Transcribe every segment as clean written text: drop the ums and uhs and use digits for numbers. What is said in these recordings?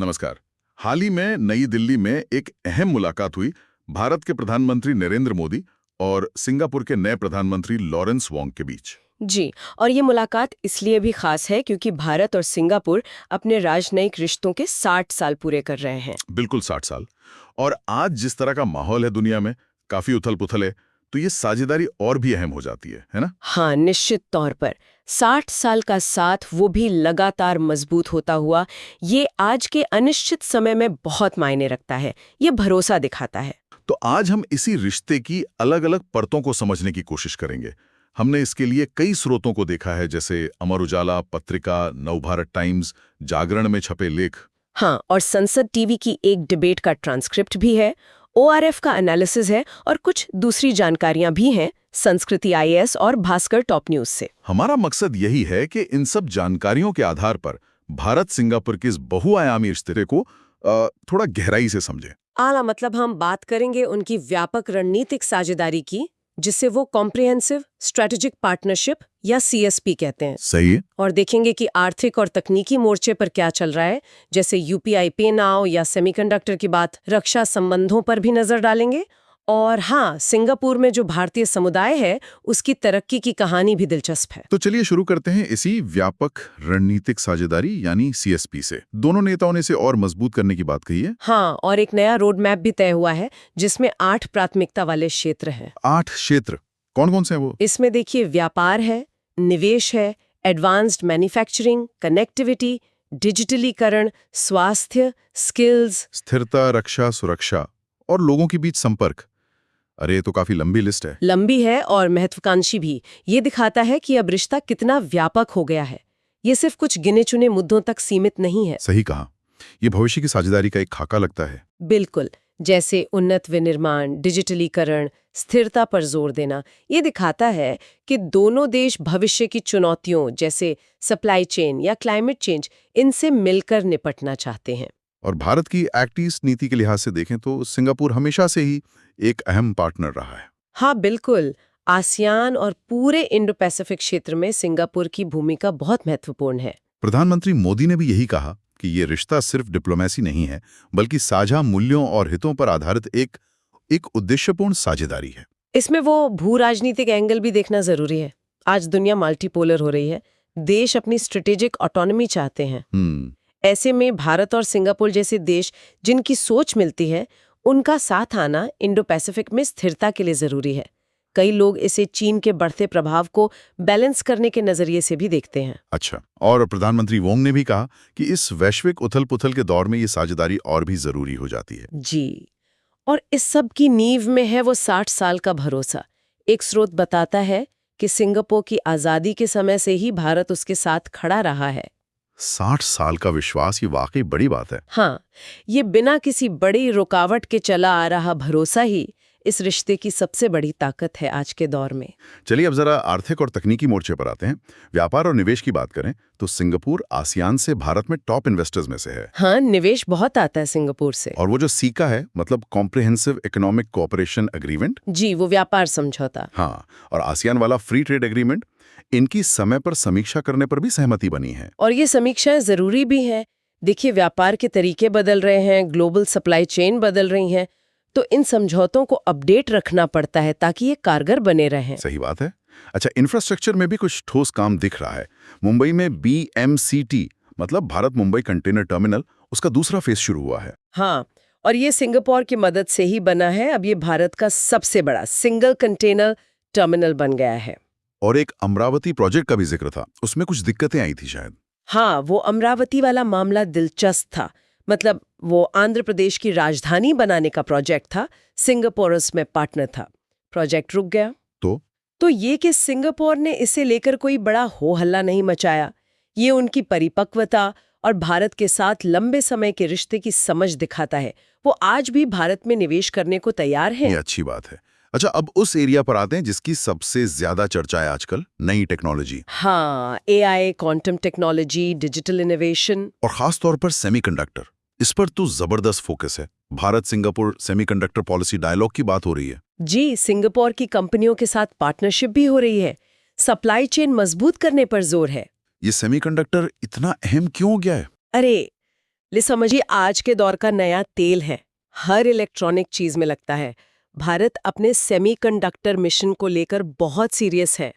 नमस्कार। हाल ही में नई दिल्ली में एक अहम मुलाकात हुई भारत के प्रधानमंत्री नरेंद्र मोदी और सिंगापुर के नए प्रधानमंत्री लॉरेंस वोंग के बीच। जी। और ये मुलाकात इसलिए भी खास है क्योंकि भारत और सिंगापुर अपने राजनयिक रिश्तों के 60 साल पूरे कर रहे हैं। बिल्कुल 60 साल। और आज जिस तरह का माहौल है दुनिया में, काफी उथल-पुथल है, तो ये साझेदारी और भी अहम हो जाती है ना? हाँ, निश्चित तौर पर 60 साल का साथ, वो भी लगातार मजबूत होता हुआ, ये आज के अनिश्चित समय में बहुत मायने रखता है। ये भरोसा दिखाता है। तो आज हम इसी रिश्ते की अलग-अलग परतों को समझने की कोशिश करेंगे। हमने इसके लिए कई स्रोतों को देखा है, जैसे अमर उजाला पत्रिका, नवभारत टाइम्स, जागरण में छपे लेख। हाँ, और संसद टीवी की एक डिबेट का ट्रांसक्रिप्ट भी है, ओआरएफ का एनालिसिस है और कुछ दूसरी जानकारियां भी हैं संस्कृति आईएएस और भास्कर टॉप न्यूज से। हमारा मकसद यही है कि इन सब जानकारियों के आधार पर भारत सिंगापुर के इस बहुआयामी रिश्ते को थोड़ा गहराई से समझें। आला मतलब हम बात करेंगे उनकी व्यापक रणनीतिक साझेदारी की, जिसे वो कॉम्प्रिहेंसिव स्ट्रेटेजिक पार्टनरशिप या सीएसपी कहते हैं। सही है। और देखेंगे कि आर्थिक और तकनीकी मोर्चे पर क्या चल रहा है, जैसे यूपीआई पे नाउ या सेमीकंडक्टर की बात। रक्षा संबंधों पर भी नजर डालेंगे। और हाँ, सिंगापुर में जो भारतीय समुदाय है, उसकी तरक्की की कहानी भी दिलचस्प है। तो चलिए शुरू करते हैं इसी व्यापक रणनीतिक साझेदारी यानी सीएसपी से। दोनों नेताओं ने इसे और मजबूत करने की बात कही है। हाँ, और एक नया रोड मैप भी तय हुआ है, जिसमें 8 प्राथमिकता वाले क्षेत्र हैं। 8 क्षेत्र कौन कौन से हैं वो? इसमें देखिए, व्यापार है, निवेश है, एडवांस्ड मैन्युफैक्चरिंग, कनेक्टिविटी, डिजिटलीकरण, स्वास्थ्य, स्किल्स, स्थिरता, रक्षा, सुरक्षा और लोगों के बीच संपर्क। अरे ये तो काफी लंबी लिस्ट है। लंबी है और महत्वाकांक्षी भी। ये दिखाता है कि अब रिश्ता कितना व्यापक हो गया है। ये सिर्फ कुछ गिने चुने मुद्दों तक सीमित नहीं है। सही कहा। ये भविष्य की साझेदारी का एक खाका लगता है। बिल्कुल, जैसे उन्नत विनिर्माण, डिजिटलीकरण, स्थिरता पर जोर देना। ये दिखाता है कि दोनों देश भविष्य की चुनौतियों जैसे सप्लाई चेन या क्लाइमेट चेंज, इनसे मिलकर निपटना चाहते हैं। और भारत की एक्ट ईस्ट नीति के लिहाज से देखें तो सिंगापुर हमेशा से ही एक अहम पार्टनर रहा है। हाँ बिल्कुल, आसियान और पूरे इंडो पैसिफिक क्षेत्र में सिंगापुर की भूमिका बहुत महत्वपूर्ण है। प्रधानमंत्री मोदी ने भी यही कहा कि ये रिश्ता सिर्फ डिप्लोमेसी नहीं है, बल्कि साझा मूल्यों और हितों पर आधारित एक उद्देश्यपूर्ण साझेदारी है। इसमें वो भू राजनीतिक एंगल भी देखना जरूरी है। आज दुनिया मल्टीपोलर हो रही है, देश अपनी स्ट्रेटेजिक ऑटोनॉमी चाहते हैं। ऐसे में भारत और सिंगापुर जैसे देश जिनकी सोच मिलती है, उनका साथ आना इंडो पैसिफिक में स्थिरता के लिए जरूरी है। कई लोग इसे चीन के बढ़ते प्रभाव को बैलेंस करने के नजरिए से भी देखते हैं। अच्छा, और प्रधानमंत्री वोंग ने भी कहा कि इस वैश्विक उथल-पुथल के दौर में ये साझेदारी और भी जरूरी हो जाती है। जी, और इस सब की नींव में है वो 60 साल का भरोसा। एक स्रोत बताता है कि सिंगापुर की आजादी के समय से ही भारत उसके साथ खड़ा रहा है। 60 साल का विश्वास, ये वाकई बड़ी बात है। हाँ, ये बिना किसी बड़ी रुकावट के चला आ रहा भरोसा ही इस रिश्ते की सबसे बड़ी ताकत है आज के दौर में। चलिए अब जरा आर्थिक और तकनीकी मोर्चे पर आते हैं। व्यापार और निवेश की बात करें तो सिंगापुर आसियान से भारत में टॉप इन्वेस्टर्स में से है। हाँ, निवेश बहुत आता है सिंगापुर से। और वो जो सीका है, मतलब कॉम्प्रिहेंसिव इकोनॉमिक कोऑपरेशन एग्रीमेंट। जी, वो व्यापार समझौता। हाँ, और आसियान वाला फ्री ट्रेड एग्रीमेंट, इनकी समय पर समीक्षा करने पर भी सहमति बनी है। और ये समीक्षाएं जरूरी भी हैं। देखिए, व्यापार के तरीके बदल रहे हैं, ग्लोबल सप्लाई चेन बदल रही हैं, तो इन समझौतों को अपडेट रखना पड़ता है ताकि ये कारगर बने रहें। सही बात है। अच्छा, इंफ्रास्ट्रक्चर में भी कुछ ठोस काम दिख रहा है। मुंबई में बीएमसीटी मतलब भारत मुंबई कंटेनर टर्मिनल, उसका दूसरा फेज शुरू हुआ है। हाँ, और ये सिंगापुर की मदद से ही बना है। अब ये भारत का सबसे बड़ा सिंगल कंटेनर टर्मिनल बन गया है। और एक अमरावती प्रोजेक्ट का भी जिक्र था, उसमें कुछ दिक्कतें आई थी शायद। हाँ, वो अमरावती वाला मामला दिलचस्प था। मतलब वो आंध्र प्रदेश की राजधानी बनाने का प्रोजेक्ट था, सिंगापुर उसमें पार्टनर था। प्रोजेक्ट रुक गया। तो ये कि सिंगापुर ने इसे लेकर कोई बड़ा हो हल्ला नहीं मचाया, ये उनकी परिपक्वता और भारत के साथ लंबे समय के रिश्ते की समझ दिखाता है। वो आज भी भारत में निवेश करने को तैयार हैं। ये अच्छी बात है। अच्छा, अब उस एरिया पर आते हैं जिसकी सबसे ज्यादा चर्चा है आजकल, नई टेक्नोलॉजी। हाँ, AI, quantum technology, digital innovation और खास तौर पर सेमीकंडक्टर, इस पर तो जबरदस्त फोकस है। Bharat Singapore semiconductor policy dialogue की बात हो रही है। जी, सिंगापुर की कंपनियों के साथ पार्टनरशिप भी हो रही है। सप्लाई चेन मजबूत करने पर जोर है। ये सेमीकंडक्टर इतना अहम क्यों हो गया है? अरे, ले समझिए आज के दौर का नया तेल है, हर इलेक्ट्रॉनिक चीज में लगता है। भारत अपने सेमीकंडक्टर मिशन को लेकर बहुत सीरियस है।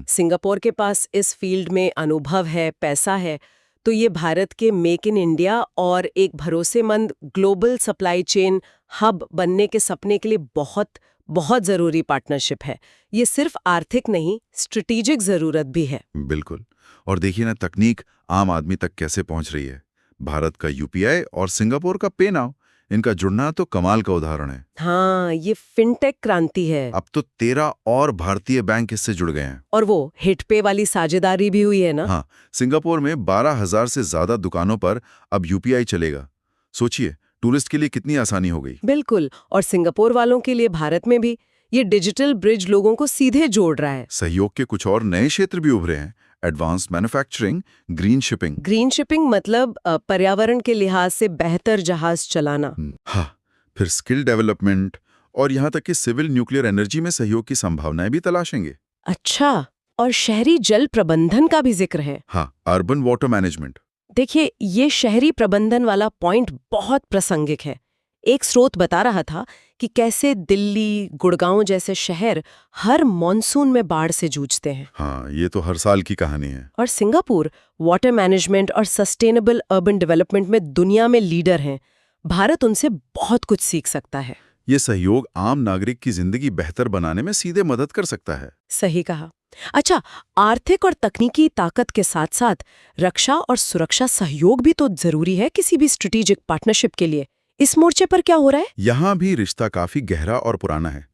सिंगापुर के पास इस फील्ड में अनुभव है, पैसा है, तो ये भारत के मेक इन इंडिया और एक भरोसेमंद ग्लोबल सप्लाई चेन हब बनने के सपने के लिए बहुत बहुत जरूरी पार्टनरशिप है। ये सिर्फ आर्थिक नहीं, स्ट्रेटेजिक जरूरत भी है। बिल्कुल। और देखिए ना, तकनीक आम आदमी तक कैसे पहुंच रही है। भारत का यूपीआई और सिंगापुर का पे नाउ, इनका जुड़ना तो कमाल का उदाहरण है। हाँ, ये फिनटेक क्रांति है। अब तो 13 और भारतीय बैंक इससे जुड़ गए हैं। और वो हिटपे वाली साझेदारी भी हुई है ना। हाँ, सिंगापुर में 12,000 से ज्यादा दुकानों पर अब यूपीआई चलेगा। सोचिए, टूरिस्ट के लिए कितनी आसानी हो गई। बिल्कुल, और सिंगापुर वालों के लिए भारत में भी ये डिजिटल ब्रिज लोगों को सीधे जोड़ रहा है। सहयोग के कुछ और नए क्षेत्र भी उभरे हैं। Advance manufacturing, green shipping. Green shipping मतलब पर्यावरण के लिहाज से बेहतर जहाज चलाना। हाँ, फिर स्किल डेवलपमेंट और यहाँ तक कि सिविल न्यूक्लियर एनर्जी में सहयोग की संभावनाएं भी तलाशेंगे। अच्छा, और शहरी जल प्रबंधन का भी जिक्र है। हाँ, अर्बन वाटर मैनेजमेंट। देखिए, ये शहरी प्रबंधन वाला पॉइंट बहुत प्रासंगिक है। एक स्रोत बता रहा था कि कैसे दिल्ली, गुड़गांव जैसे शहर हर मॉनसून में बाढ़ से जूझते हैं। हाँ, ये तो हर साल की कहानी है। और सिंगापुर वाटर मैनेजमेंट और सस्टेनेबल अर्बन डेवलपमेंट में दुनिया में लीडर हैं। भारत उनसे बहुत कुछ सीख सकता है। ये सहयोग आम नागरिक की जिंदगी बेहतर बनाने में सीधे मदद कर सकता है। सही कहा। अच्छा, आर्थिक और तकनीकी ताकत के साथ साथ रक्षा और सुरक्षा सहयोग भी तो जरूरी है किसी भी स्ट्रेटेजिक पार्टनरशिप के लिए। इस मोर्चे पर क्या हो रहा है? यहाँ भी रिश्ता काफी गहरा और पुराना है।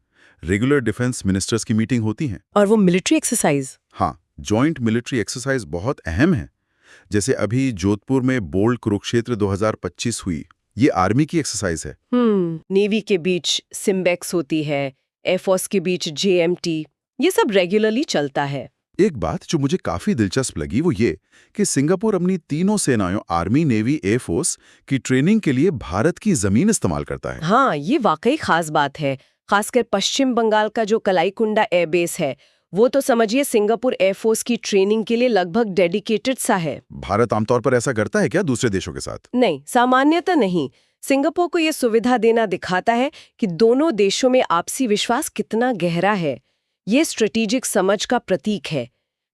रेगुलर डिफेंस मिनिस्टर्स की मीटिंग होती हैं। और वो मिलिट्री एक्सरसाइज? हाँ, जॉइंट मिलिट्री एक्सरसाइज बहुत अहम है। जैसे अभी जोधपुर में बोल्ड कुरुक्षेत्र 2025 हुई। ये आर्मी की एक्सरसाइज है। नेवी के बीच सिम्बेक्स होती है, एयरफोर्स के बीच जेएमटी, ये सब रेगुलरली चलता है। एक बात जो मुझे काफी दिलचस्प लगी वो ये कि सिंगापुर अपनी तीनों सेनाओं आर्मी, नेवी, एयरफोर्स की ट्रेनिंग के लिए भारत की जमीन इस्तेमाल करता है। हाँ, ये वाकई खास बात है। खासकर पश्चिम बंगाल का जो कलाईकुंडा एयरबेस है, वो तो समझिए सिंगापुर एयरफोर्स की ट्रेनिंग के लिए लगभग डेडिकेटेड सा है। भारत आमतौर पर ऐसा करता है क्या दूसरे देशों के साथ? नहीं, सामान्यतः नहीं। सिंगापुर को ये सुविधा देना दिखाता है कि दोनों देशों में आपसी विश्वास कितना गहरा है। ये स्ट्रेटेजिक समझ का प्रतीक है।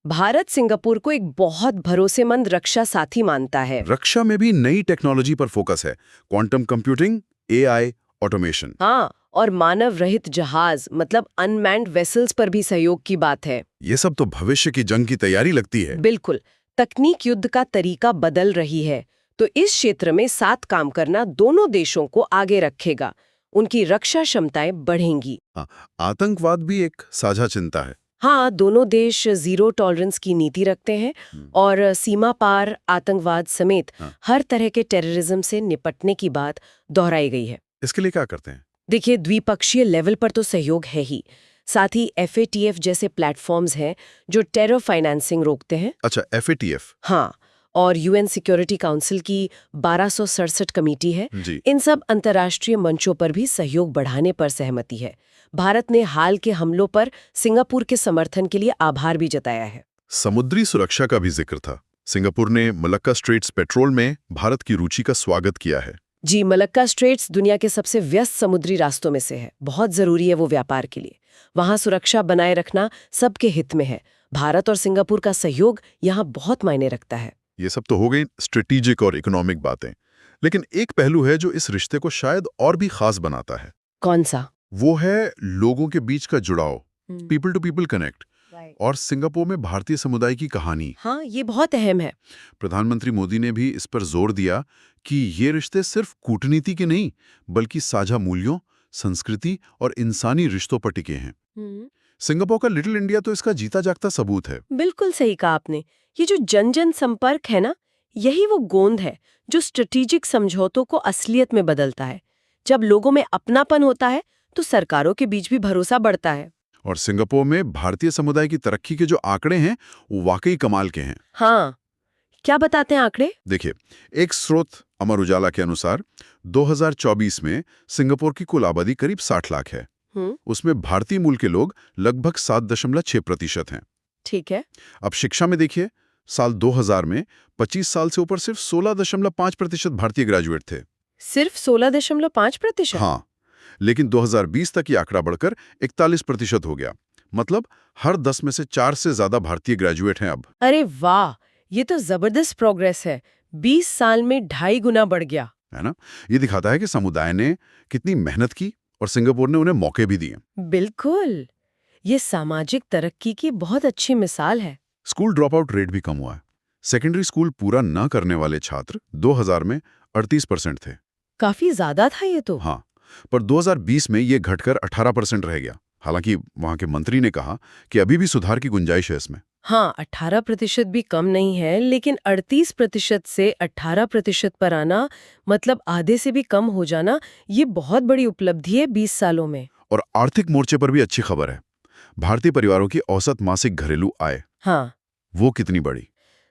भारत सिंगापुर को एक बहुत भरोसेमंद रक्षा साथी मानता है। रक्षा में भी नई टेक्नोलॉजी पर फोकस है। Quantum computing, AI, automation. हाँ, और मानव रहित जहाज मतलब अनमैन्ड वेसल्स पर भी सहयोग की बात है। ये सब तो भविष्य की जंग की तैयारी लगती है। बिल्कुल, तकनीक युद्ध का तरीका बदल रही है, तो इस क्षेत्र में साथ काम करना दोनों देशों को आगे रखेगा। उनकी रक्षा क्षमताएं बढ़ेंगी। आतंकवाद भी एक साझा चिंता है। हाँ, दोनों देश जीरो टॉलरेंस की नीति रखते हैं और सीमा पार आतंकवाद समेत हर तरह के टेररिज्म से निपटने की बात दोहराई गई है। इसके लिए क्या करते हैं? देखिए, द्विपक्षीय लेवल पर तो सहयोग है ही, साथ ही FATF जैसे प्लेटफॉर्म्स हैं जो टेरर फाइनेंसिंग रोकते हैं। अच्छा, FATF। हाँ, और UN सिक्योरिटी काउंसिल की 1267 कमेटी है। जी। इन सब अंतर्राष्ट्रीय मंचों पर भी सहयोग बढ़ाने पर सहमति है। भारत ने हाल के हमलों पर सिंगापुर के समर्थन के लिए आभार भी जताया है। समुद्री सुरक्षा का भी जिक्र था। सिंगापुर ने मलक्का स्ट्रेट्स पेट्रोल में भारत की रुचि का स्वागत किया है। जी, मलक्का स्ट्रेट्स दुनिया के सबसे व्यस्त समुद्री रास्तों में से है। बहुत जरूरी है वो व्यापार के लिए। वहाँ सुरक्षा बनाए रखना सबके हित में है। भारत और सिंगापुर का सहयोग यहाँ बहुत मायने रखता है। ये सब तो हो गई स्ट्रेटेजिक और इकोनॉमिक बातें, लेकिन एक पहलू है जो इस रिश्ते को शायद और भी खास बनाता है। कौन सा? वो है लोगों के बीच का जुड़ाव, पीपल टू पीपल कनेक्ट, और सिंगापुर में भारतीय समुदाय की कहानी। हाँ, ये बहुत अहम है। प्रधानमंत्री मोदी ने भी इस पर जोर दिया कि ये रिश्ते सिर्फ कूटनीति के नहीं बल्कि साझा मूल्यों, संस्कृति और इंसानी रिश्तों पर टिके हैं। सिंगापुर का लिटिल इंडिया तो इसका जीता जागता सबूत है। बिल्कुल सही कहा आपने। ये जो जन जन संपर्क है ना, यही वो गोंद है जो स्ट्रेटेजिक समझौतों को असलियत में बदलता है। जब लोगों में अपनापन होता है तो सरकारों के बीच भी भरोसा बढ़ता है। और सिंगापुर में भारतीय समुदाय की तरक्की के जो आंकड़े हैं वो वाकई कमाल के हैं। हाँ, क्या बताते हैं आंकड़े? देखिए, एक स्रोत अमर उजाला के अनुसार 2024 में सिंगापुर की कुल आबादी करीब 60 लाख है। उसमें भारतीय मूल के लोग लगभग 7.6% हैं। ठीक है। अब शिक्षा में देखिए, साल 2000 में 25 साल से ऊपर सिर्फ 16.5% भारतीय ग्रेजुएट थे। सिर्फ 16.5%? हाँ, लेकिन 2020 तक ये आंकड़ा बढ़कर 41% हो गया। मतलब हर 10 में से 4 से ज्यादा भारतीय ग्रेजुएट हैं अब। अरे वाह, ये तो जबरदस्त प्रोग्रेस है। 20 साल में 2.5 गुना बढ़ गया, है ना? ये दिखाता है कि समुदाय ने कितनी मेहनत की और सिंगापुर ने उन्हें मौके भी दिए। बिल्कुल, ये सामाजिक तरक्की की बहुत अच्छी मिसाल है। स्कूल ड्रॉप आउट रेट भी कम हुआ है। सेकेंडरी स्कूल पूरा न करने वाले छात्र 2000 में 38% थे। काफी ज्यादा था ये तो। हाँ, पर 2020 में ये घटकर 18% रह गया। हालांकि वहां के मंत्री ने कहा कि अभी भी सुधार की गुंजाइश है इसमें। हाँ, 18% भी कम नहीं है, लेकिन 38% से 18% पर आना, मतलब आधे से भी कम हो जाना, ये बहुत बड़ी उपलब्धि है 20 सालों में। और आर्थिक मोर्चे पर भी अच्छी खबर है। भारतीय परिवारों की औसत मासिक घरेलू आय, हाँ, वो कितनी बढ़ी?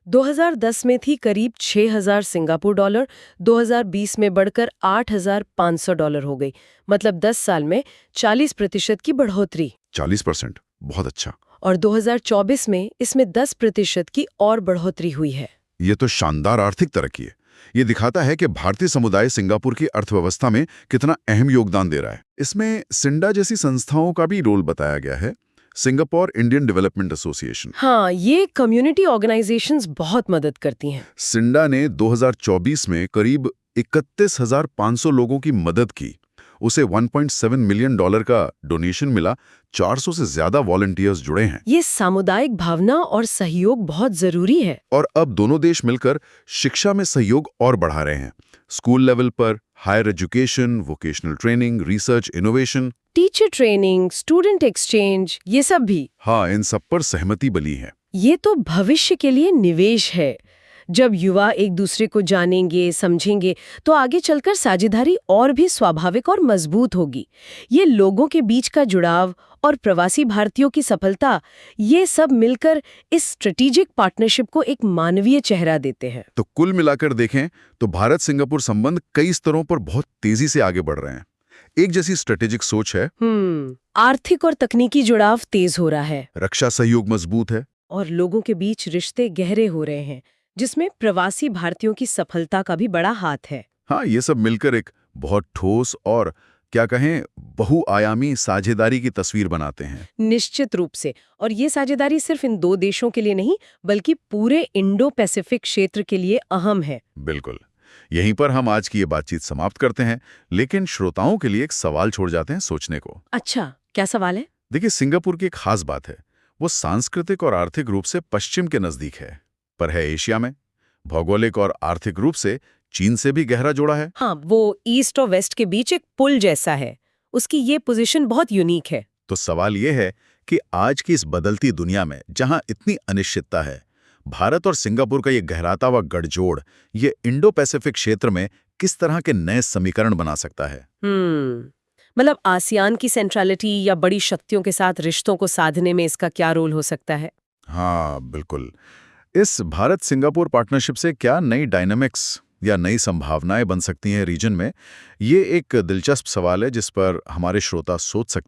2010 में थी करीब 6,000 सिंगापुर डॉलर, 2020 में बढ़कर 8,500 डॉलर हो गई। मतलब 10 साल में 40% की बढ़ोतरी। 40%, बहुत अच्छा। और 2024 में इसमें 10% की और बढ़ोतरी हुई है। ये तो शानदार आर्थिक तरक्की है। ये दिखाता है कि भारतीय समुदाय सिंगापुर की अर्थव्यवस्था में कितना अहम योगदान दे रहा है। इसमें सिंडा जैसी संस्थाओं का भी रोल बताया गया है, सिंगापुर इंडियन डेवलपमेंट एसोसिएशन। हाँ, ये कम्युनिटी ऑर्गेनाइजेशंस बहुत मदद करती हैं। सिंडा ने 2024 में करीब 31,500 लोगों की मदद की। उसे $1.7 मिलियन का डोनेशन मिला। 400 से ज्यादा वॉलंटियर्स जुड़े हैं। ये सामुदायिक भावना और सहयोग बहुत जरूरी है। और अब दोनों देश मिलकर शिक्षा में सहयोग और बढ़ा रहे हैं। स्कूल लेवल पर higher education, vocational training, research, innovation, teacher training, student exchange, ये सब भी। हाँ, इन सब पर सहमति बनी है। ये तो भविष्य के लिए निवेश है। जब युवा एक दूसरे को जानेंगे, समझेंगे, तो आगे चलकर साझेदारी और भी स्वाभाविक और मजबूत होगी। ये लोगों के बीच का जुड़ाव और प्रवासी भारतीयों की सफलता, ये सब मिलकर इस स्ट्रेटेजिक पार्टनरशिप को एक मानवीय चेहरा देते हैं। तो कुल मिलाकर देखें तो भारत सिंगापुर संबंध कई स्तरों पर बहुत तेजी से आगे बढ़ रहे हैं। एक जैसी स्ट्रेटेजिक सोच है। आर्थिक और तकनीकी जुड़ाव तेज हो रहा है। रक्षा सहयोग मजबूत है। और लोगों के बीच रिश्ते गहरे हो रहे हैं, जिसमें प्रवासी भारतीयों की सफलता का भी बड़ा हाथ है। हाँ, ये सब मिलकर एक बहुत ठोस और क्या कहें बहुआयामी साझेदारी की तस्वीर बनाते हैं। निश्चित रूप से। और ये साझेदारी सिर्फ इन दो देशों के लिए नहीं, बल्कि पूरे इंडो पैसिफिक क्षेत्र के लिए अहम है। बिल्कुल। यहीं पर हम आज की ये बातचीत समाप्त करते हैं, लेकिन श्रोताओं के लिए एक सवाल छोड़ जाते हैं सोचने को। अच्छा, क्या सवाल है? देखिए, सिंगापुर की एक खास बात है, वो सांस्कृतिक और आर्थिक रूप से पश्चिम के नजदीक है, पर है एशिया में। भौगोलिक और आर्थिक रूप से चीन से भी गहरा जोड़ा है। हाँ, वो ईस्ट और वेस्ट के बीच एक पुल जैसा है। उसकी ये पोजीशन बहुत यूनिक है। तो सवाल ये है कि आज की इस बदलती दुनिया में जहां इतनी अनिश्चितता है, भारत और सिंगापुर का ये गहराता हुआ गठजोड़ ये इंडो पैसिफिक क्षेत्र में किस तरह के नए समीकरण बना सकता है? मतलब आसियान की सेंट्रलिटी या बड़ी शक्तियों के साथ रिश्तों को साधने में इसका क्या रोल हो सकता है? हाँ, बिल्कुल। इस भारत सिंगापुर पार्टनरशिप से क्या नई डायनामिक्स या नई संभावनाएं बन सकती हैं रीजन में? ये एक दिलचस्प सवाल है जिस पर हमारे श्रोता सोच सकते हैं।